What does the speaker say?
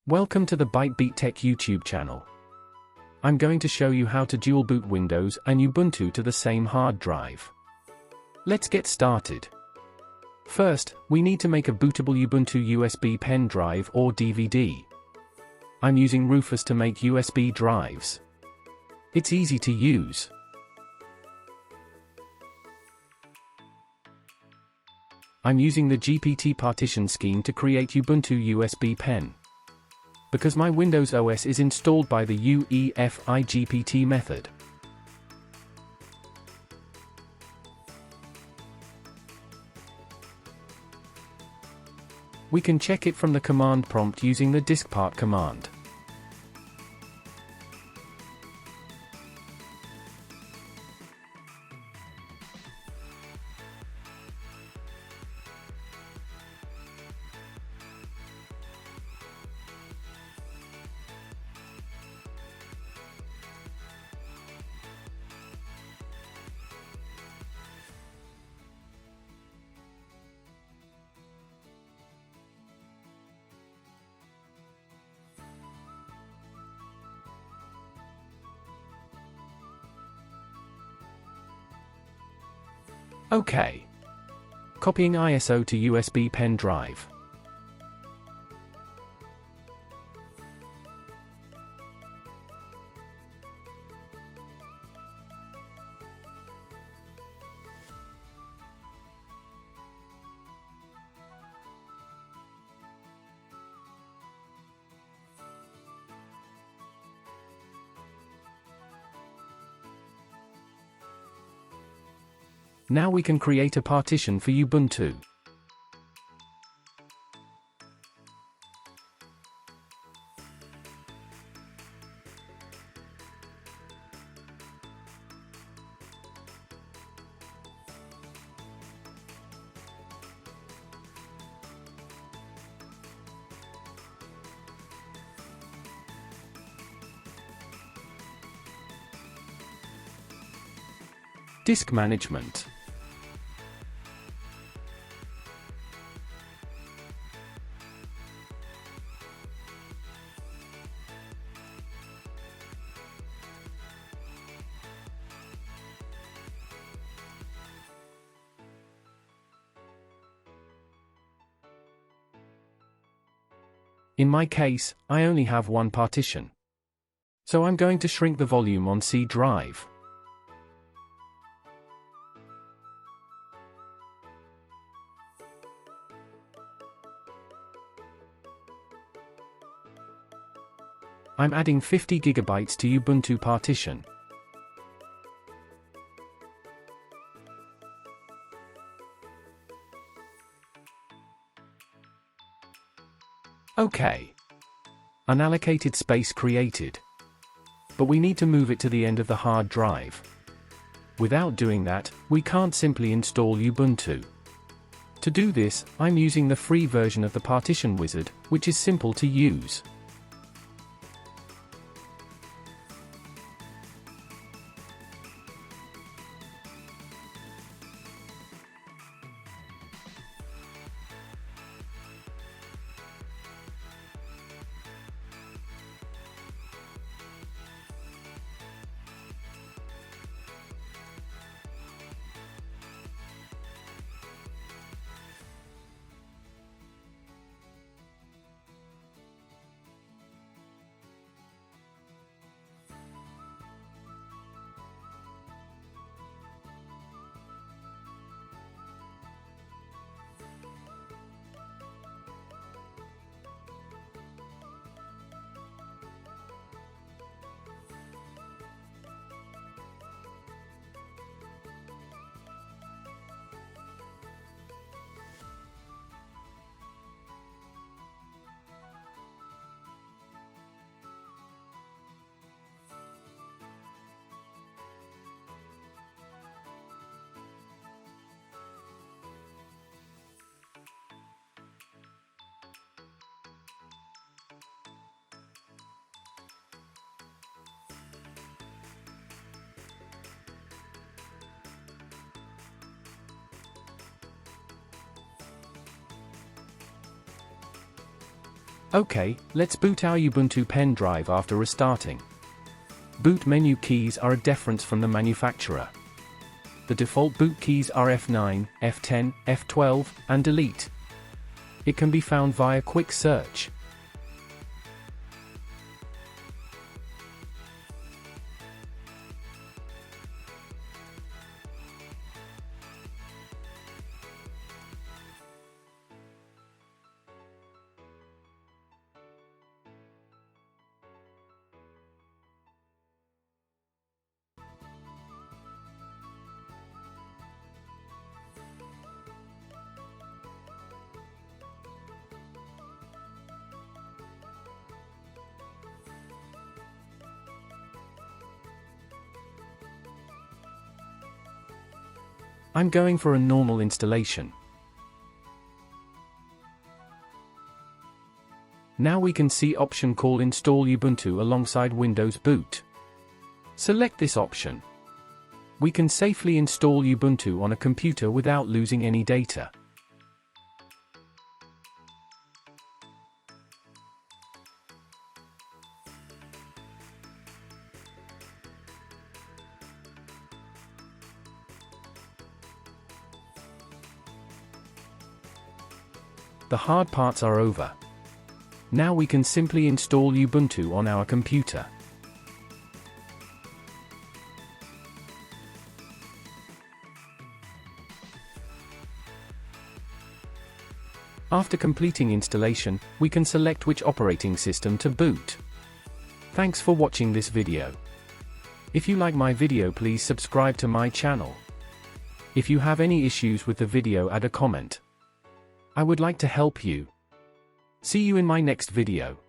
Welcome to the Bytebeat Tech YouTube channel. I'm going to show you how to dual boot Windows and Ubuntu to the same hard drive. Let's get started. First, we need to make a bootable Ubuntu USB pen drive or DVD. I'm using Rufus to make USB drives. It's easy to use. I'm using the GPT partition scheme to create Ubuntu USB pen. Because my Windows OS is installed by the UEFI GPT method. We can check it from the command prompt using the diskpart command. OK. Copying ISO to USB pen drive. Now we can create a partition for Ubuntu. Disk management. In my case, I only have one partition. So I'm going to shrink the volume on C drive. I'm adding 50 GB to Ubuntu partition. OK. Unallocated space created. But we need to move it to the end of the hard drive. Without doing that, we can't simply install Ubuntu. To do this, I'm using the free version of the partition wizard, which is simple to use. Okay, let's boot our Ubuntu pen drive after restarting. Boot menu keys are a difference from the manufacturer. The default boot keys are F9, F10, F12, and delete. It can be found via quick search. I'm going for a normal installation. Now we can see option called Install Ubuntu alongside Windows Boot. Select this option. We can safely install Ubuntu on a computer without losing any data. The hard parts are over. Now we can simply install Ubuntu on our computer. After completing installation, we can select which operating system to boot. Thanks for watching this video. If you like my video, please subscribe to my channel. If you have any issues with the video, add a comment. I would like to help you. See you in my next video.